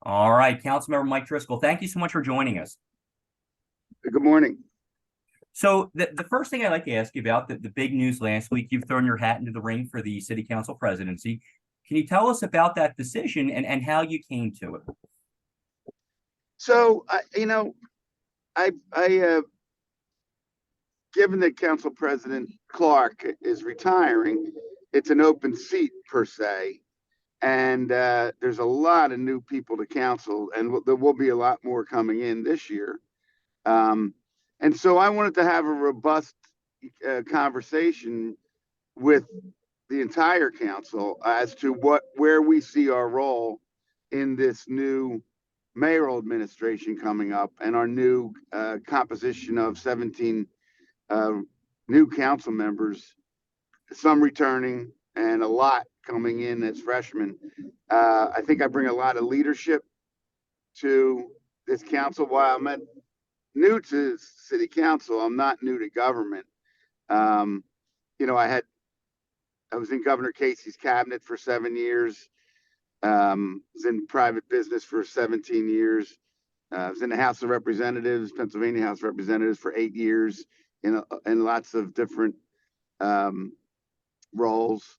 All right, Councilmember Mike Driscoll, thank you so much for joining us. Good morning. So the first thing I'd like to ask you about, the big news last week, you've thrown your hat into the ring for the city council presidency. Can you tell us about that decision and how you came to it? So, given that Council President Clark is retiring, it's an open seat per se, and there's a lot of new people to council, and there will be a lot more coming in this year. And so I wanted to have a robust conversation with the entire council as to where we see our role in this new mayoral administration coming up and our new composition of 17 new council members, some returning and a lot coming in as freshmen. I think I bring a lot of leadership to this council. While I'm new to city council, I'm not new to government. Um, I was in Governor Casey's cabinet for 7 years. Was in private business for 17 years. Was in the House of Representatives, Pennsylvania House of Representatives, for 8 years in lots of different roles.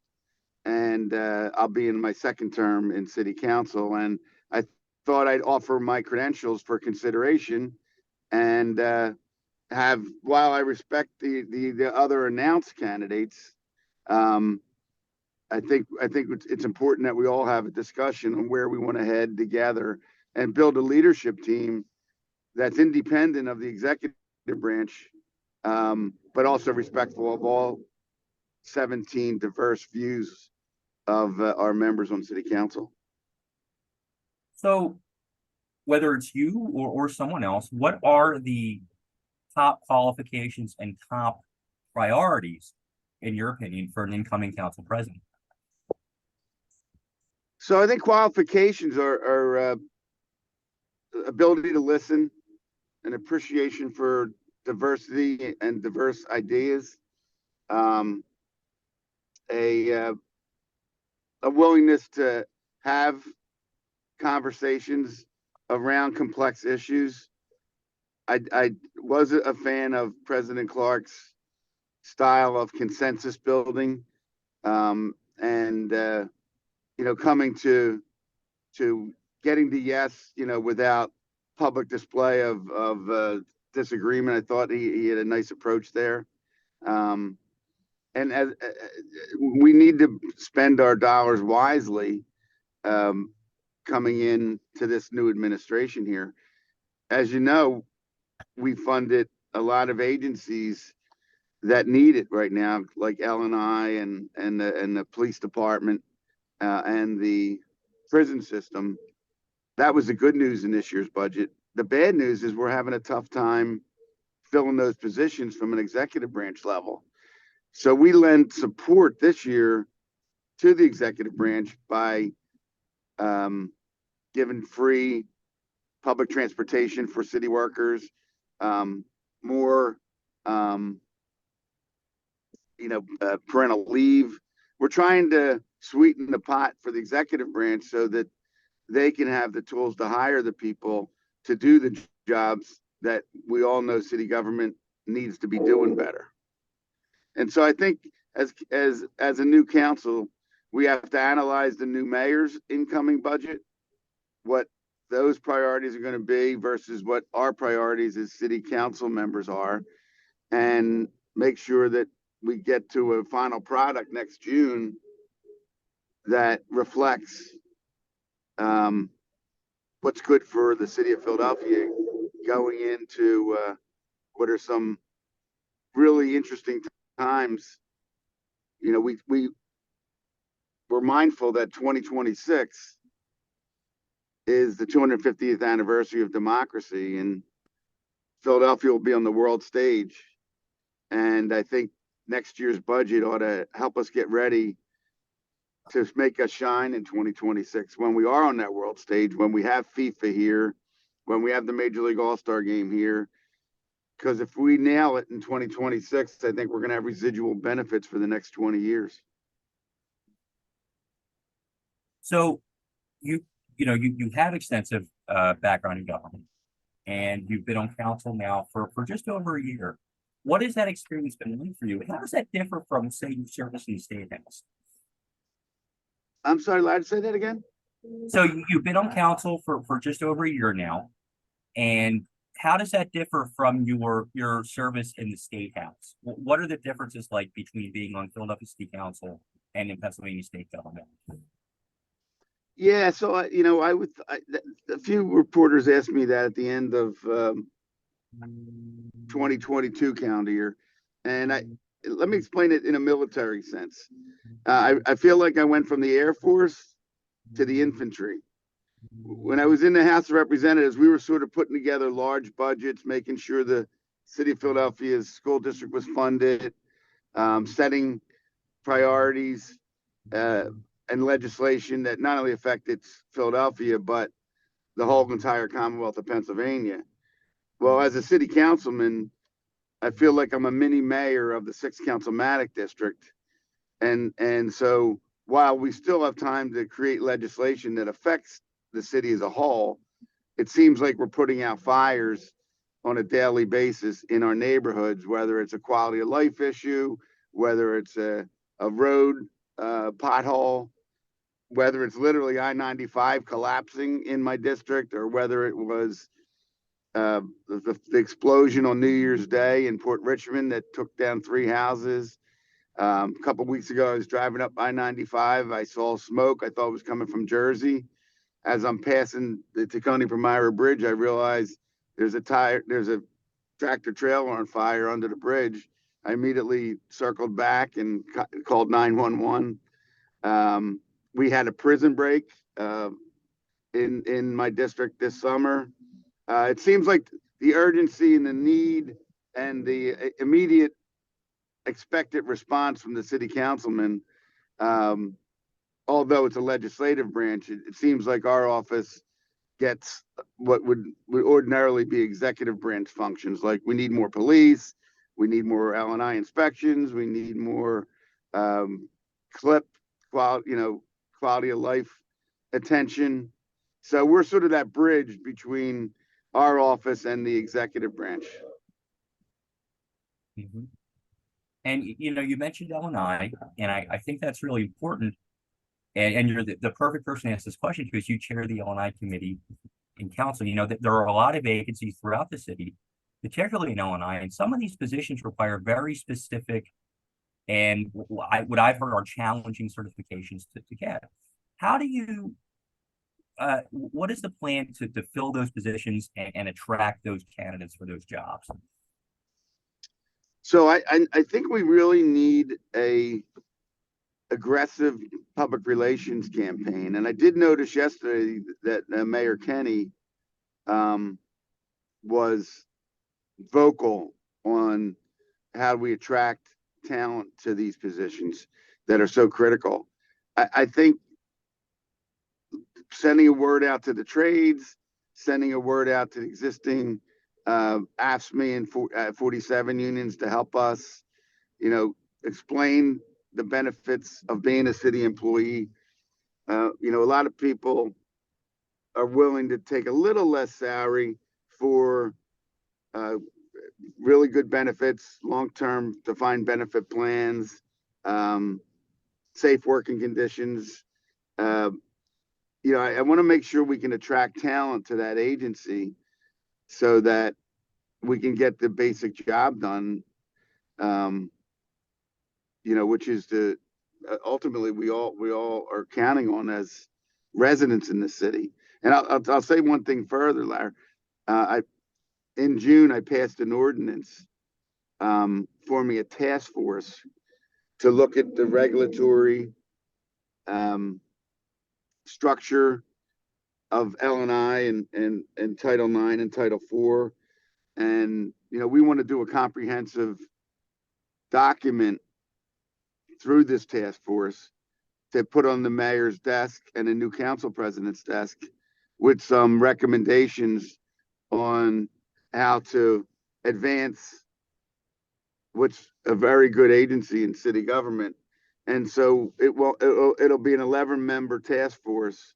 And I'll be in my second term in city council. And I thought I'd offer my credentials for consideration and while I respect the other announced candidates, I think it's important that we all have a discussion on where we want to head together and build a leadership team that's independent of the executive branch, but also respectful of all 17 diverse views of our members on city council. So whether it's you or someone else, what are the top qualifications and top priorities, in your opinion, for an incoming council president? So I think qualifications are ability to listen, an appreciation for diversity and diverse ideas, a willingness to have conversations around complex issues. I was a fan of President Clark's style of consensus building, and coming to getting the yes, without public display of disagreement. I thought he had a nice approach there. And as we need to spend our dollars wisely, coming in to this new administration here. As you know, we funded a lot of agencies that need it right now, like L&I and the police department and the prison system. That was the good news in this year's budget. The bad news is we're having a tough time filling those positions from an executive branch level. So we lend support this year to the executive branch by giving free public transportation for city workers, more parental leave. We're trying to sweeten the pot for the executive branch so that they can have the tools to hire the people to do the jobs that we all know city government needs to be doing better. And so I think as a new council, we have to analyze the new mayor's incoming budget, what those priorities are going to be versus what our priorities as city council members are, and make sure that we get to a final product next June that reflects what's good for the city of Philadelphia going into what are some really interesting times. We're mindful that 2026 is the 250th anniversary of democracy, and Philadelphia will be on the world stage. And I think next year's budget ought to help us get ready to make us shine in 2026 when we are on that world stage, when we have FIFA here, when we have the Major League All-Star game here. Because if we nail it in 2026, I think we're going to have residual benefits for the next 20 years. So you you have extensive background in government, and you've been on council now for just over a year. What has that experience been like for you? And how does that differ from, say, your service in the state house? I'm sorry, allowed to say that again? So you've been on council for just over a year now, and how does that differ from your service in the state house? What are the differences like between being on Philadelphia City Council and in Pennsylvania state government? Yeah, so a few reporters asked me that at the end of 2022 calendar year, and let me explain it in a military sense. I feel like I went from the Air Force to the infantry. When I was in the House of Representatives, we were sort of putting together large budgets, making sure the city of Philadelphia's school district was funded, setting priorities and legislation that not only affected Philadelphia, but the whole entire Commonwealth of Pennsylvania. Well, as a city councilman, I feel like I'm a mini mayor of the 6th Councilmanic District. And so while we still have time to create legislation that affects the city as a whole, it seems like we're putting out fires on a daily basis in our neighborhoods, whether it's a quality of life issue, whether it's a road pothole, whether it's literally I-95 collapsing in my district, or whether it was the explosion on New Year's Day in Port Richmond that took down 3 houses. A couple of weeks ago, I was driving up I-95. I saw smoke. I thought it was coming from Jersey. As I'm passing the Tacony-Palmyra Bridge, I realized there's a tractor trailer on fire under the bridge. I immediately circled back and called 911. We had a prison break in my district this summer. It seems like the urgency and the need and the immediate expected response from the city councilman, although it's a legislative branch, it seems like our office gets what would ordinarily be executive branch functions. Like, we need more police, we need more L&I inspections, we need more clip quality of life attention. So we're sort of that bridge between our office and the executive branch. Mhm. And you mentioned L&I, and I think that's really important. And you're the perfect person to ask this question because you chair the L&I committee in council. You know that there are a lot of vacancies throughout the city, particularly in L&I, and some of these positions require very specific and what I've heard are challenging certifications to get. How do you what is the plan to fill those positions and attract those candidates for those jobs? So I think we really need a aggressive public relations campaign. And I did notice yesterday that Mayor Kenny was vocal on how we attract talent to these positions that are so critical. I think sending a word out to the trades, sending a word out to the existing AFSCME and 47 unions to help us, explain the benefits of being a city employee. A lot of people are willing to take a little less salary for really good benefits, long-term defined benefit plans, safe working conditions. I want to make sure we can attract talent to that agency so that we can get the basic job done, which is ultimately we all are counting on as residents in the city. And I'll say one thing further, Larry. In June, I passed an ordinance forming a task force to look at the regulatory structure of L&I and Title IX and Title IV. And, we want to do a comprehensive document through this task force to put on the mayor's desk and a new council president's desk with some recommendations on how to advance what's a very good agency in city government. And so it'll be an 11-member task force,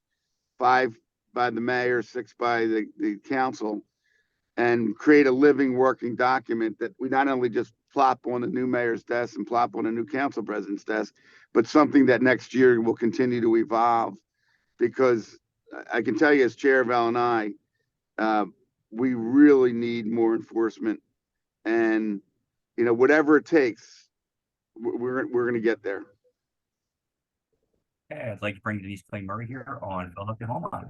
5 by the mayor, 6 by the council, and create a living, working document that we not only just plop on the new mayor's desk and plop on a new council president's desk, but something that next year will continue to evolve. Because I can tell you, as chair of L&I, we really need more enforcement, and whatever it takes, we're going to get there. Okay, I'd like to bring Denise Clay Murray here on Philadelphia Homeland.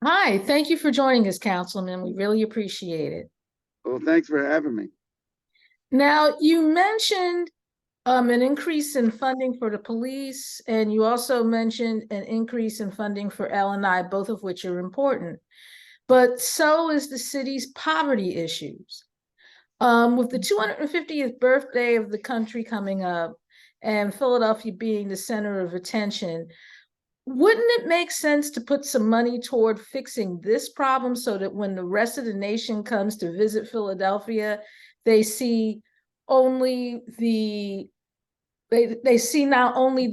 Hi, thank you for joining us, Councilman. We really appreciate it. Well, thanks for having me. Now, you mentioned an increase in funding for the police, and you also mentioned an increase in funding for L&I, both of which are important. But so is the city's poverty issues. With the 250th birthday of the country coming up and Philadelphia being the center of attention, wouldn't it make sense to put some money toward fixing this problem so that when the rest of the nation comes to visit Philadelphia, they see only the they see not only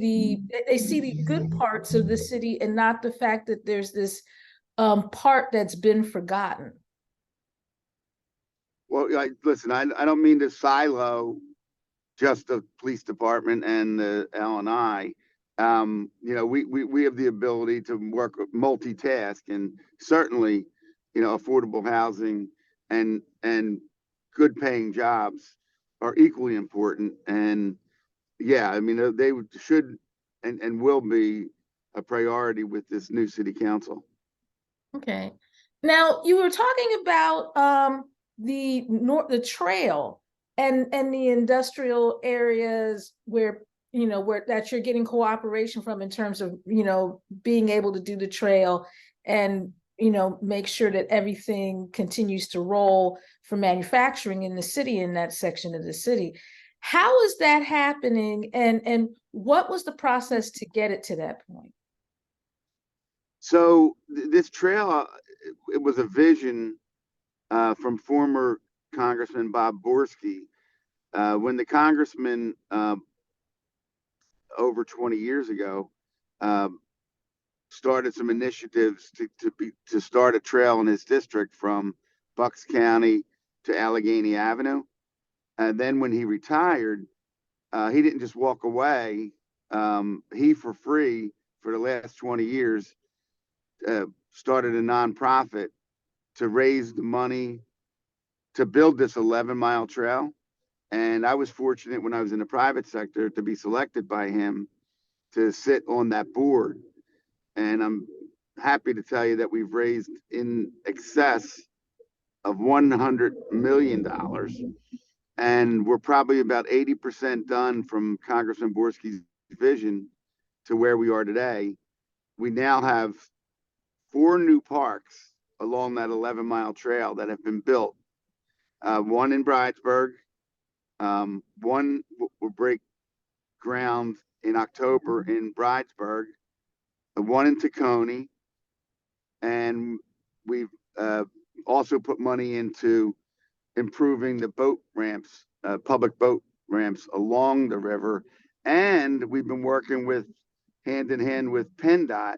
they see the good parts of the city and not the fact that there's this part that's been forgotten? Well, listen, I don't mean to silo just the police department and the L&I. We have the ability to work multitask, and certainly, affordable housing and good paying jobs are equally important. And yeah, I mean, they should and will be a priority with this new city council. Okay. Now, you were talking about the trail and the industrial areas where that you're getting cooperation from in terms of being able to do the trail and make sure that everything continues to roll for manufacturing in the city, in that section of the city. How is that happening, and what was the process to get it to that point? So this trail, it was a vision from former Congressman Bob Borski. When the congressman over 20 years ago started some initiatives to start a trail in his district from Bucks County to Allegheny Avenue. And then when he retired, he didn't just walk away. He, for free, for the last 20 years, started a nonprofit to raise the money to build this 11-mile trail. And I was fortunate, when I was in the private sector, to be selected by him to sit on that board. And I'm happy to tell you that we've raised in excess of $100 million. And we're probably about 80% done from Congressman Borski's vision to where we are today. We now have 4 new parks along that 11-mile trail that have been built. One in Bridesburg, one will break ground in October in Bridesburg, one in Tacony, and we've also put money into improving the boat ramps, public boat ramps along the river. And we've been working hand in hand with PennDOT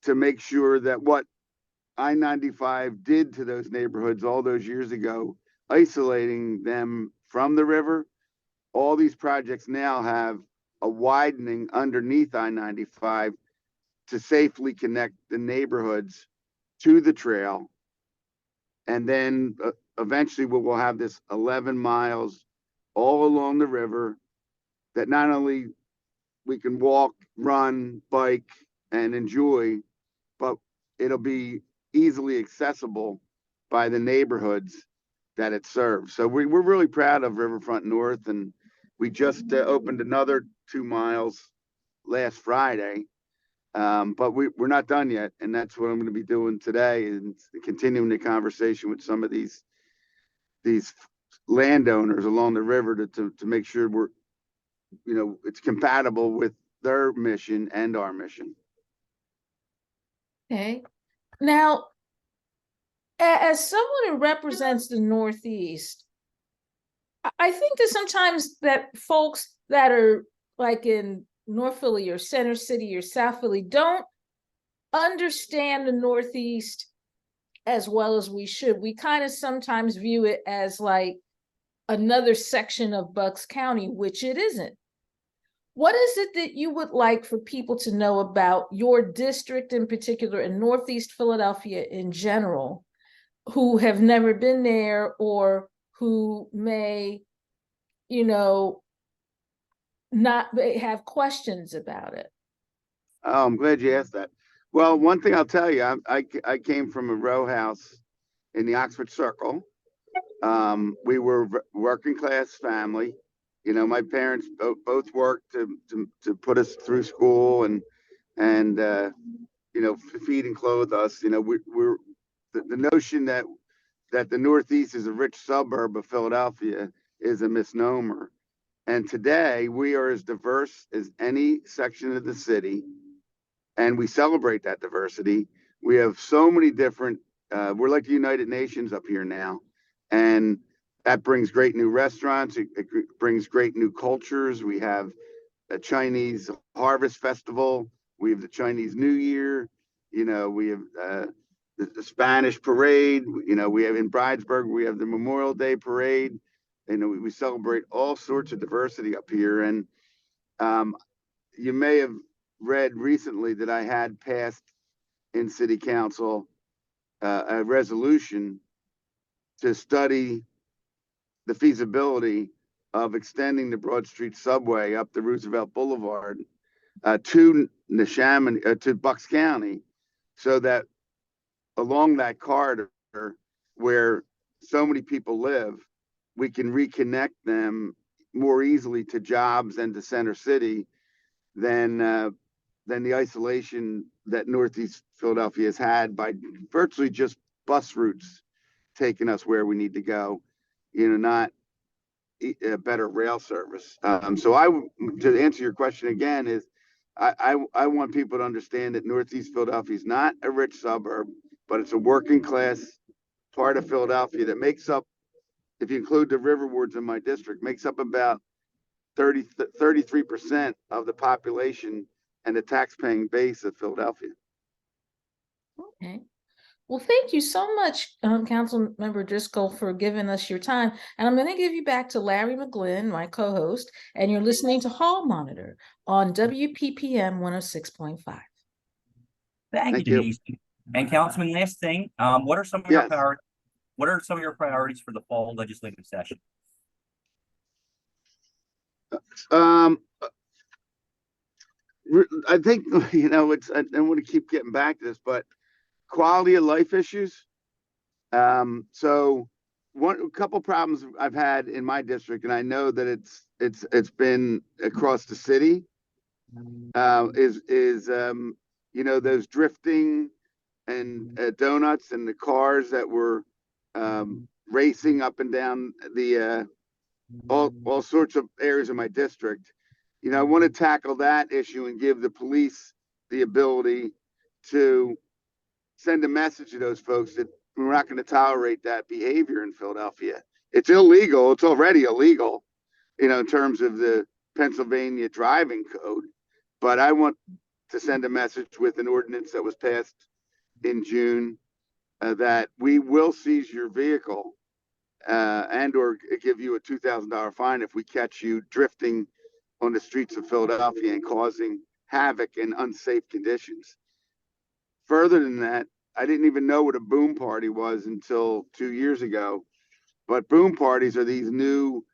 to make sure that what I-95 did to those neighborhoods all those years ago, isolating them from the river, all these projects now have a widening underneath I-95 to safely connect the neighborhoods to the trail. And then eventually we'll have this 11 miles all along the river that not only we can walk, run, bike, and enjoy, but it'll be easily accessible by the neighborhoods that it serves. So we're really proud of Riverfront North, and we just opened another 2 miles last Friday. But we're not done yet, and that's what I'm going to be doing today, and continuing the conversation with some of these landowners along the river to make sure we're, it's compatible with their mission and our mission. Okay. Now, as someone who represents the Northeast, I think that sometimes that folks that are like in North Philly or Center City or South Philly don't understand the Northeast as well as we should. We kind of sometimes view it as like another section of Bucks County, which it isn't. What is it that you would like for people to know about your district in particular and Northeast Philadelphia in general, who have never been there or who may, not have questions about it? Oh, I'm glad you asked that. Well, one thing I'll tell you, I came from a row house in the Oxford Circle. We were working class family. My parents both worked to put us through school and feed and clothe us. We're the notion that the Northeast is a rich suburb of Philadelphia is a misnomer. And today we are as diverse as any section of the city, and we celebrate that diversity. We have so many different. We're like the United Nations up here now, and that brings great new restaurants. It brings great new cultures. We have a Chinese Harvest Festival. We have the Chinese New Year. We have the Spanish Parade. We have in Bridesburg, we have the Memorial Day Parade. We celebrate all sorts of diversity up here. And you may have read recently that I had passed in City Council a resolution to study the feasibility of extending the Broad Street subway up the Roosevelt Boulevard to Neshaminy, to Bucks County, so that along that corridor where so many people live, we can reconnect them more easily to jobs and to Center City than the isolation that Northeast Philadelphia has had by virtually just bus routes taking us where we need to go. Not a better rail service. So to answer your question again, is I want people to understand that Northeast Philadelphia is not a rich suburb, but it's a working class part of Philadelphia that makes up, if you include the river wards in my district, makes up about 33% of the population and the tax-paying base of Philadelphia. Okay. Well, thank you so much, Councilmember Driscoll, for giving us your time. And I'm going to give you back to Larry McGlynn, my co-host, and you're listening to Hall Monitor on WPPM 106.5. Thank you, Denise. And Councilman, last thing, what are some of your priorities? What are some of your priorities for the fall legislative session? I think it's. I don't want to keep getting back to this, but quality of life issues. So a couple problems I've had in my district, and I know that it's been across the city, is those drifting and donuts and the cars that were racing up and down the all sorts of areas of my district. I want to tackle that issue and give the police the ability to send a message to those folks that we're not going to tolerate that behavior in Philadelphia. It's illegal. It's already illegal, in terms of the Pennsylvania driving code. But I want to send a message with an ordinance that was passed in June that we will seize your vehicle and or give you a $2,000 fine if we catch you drifting on the streets of Philadelphia and causing havoc in unsafe conditions. Further than that, I didn't even know what a boom party was until 2 years ago. But boom parties are these new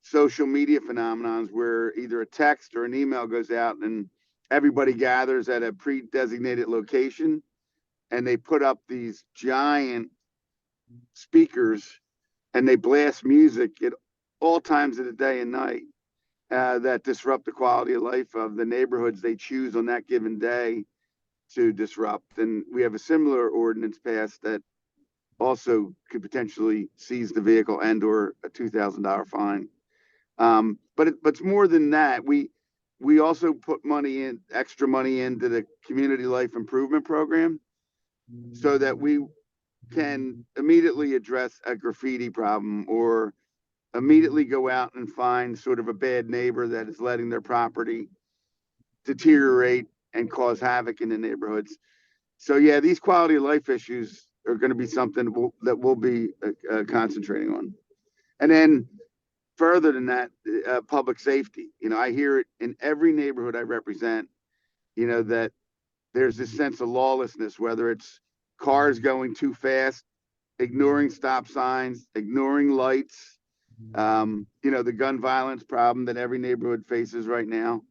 social media phenomenons where either a text or an email goes out and everybody gathers at a pre-designated location and they put up these giant speakers and they blast music at all times of the day and night that disrupt the quality of life of the neighborhoods they choose on that given day to disrupt. And we have a similar ordinance passed that also could potentially seize the vehicle and or a $2,000 fine. But it's more than that. We also put extra money into the community life improvement program so that we can immediately address a graffiti problem or immediately go out and find sort of a bad neighbor that is letting their property deteriorate and cause havoc in the neighborhoods. So yeah, these quality of life issues are going to be something that we'll be concentrating on. And then further than that, public safety. You know, I hear it in every neighborhood I represent, you know, that there's this sense of lawlessness, whether it's cars going too fast, ignoring stop signs, ignoring lights, you know, the gun violence problem that every neighborhood faces right now.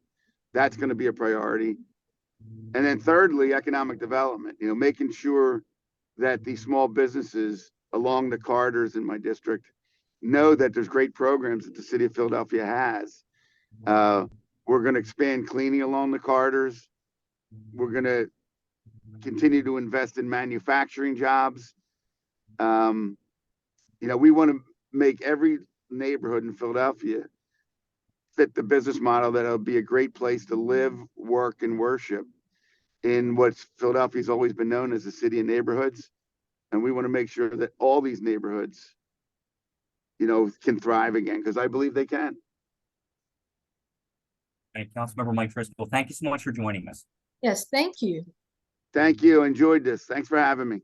That's going to be a priority. And then thirdly, economic development, you know, making sure that these small businesses along the corridors in my district know that there's great programs that the city of Philadelphia has. We're going to expand cleaning along the corridors. We're going to continue to invest in manufacturing jobs. You know, we want to make every neighborhood in Philadelphia fit the business model that it'll be a great place to live, work, and worship in what Philadelphia's always been known as a city of neighborhoods. And we want to make sure that all these neighborhoods, you know, can thrive again, because I believe they can. And Councilmember Mike Driscoll, thank you so much for joining us. Yes, thank you. Thank you. Enjoyed this. Thanks for having me.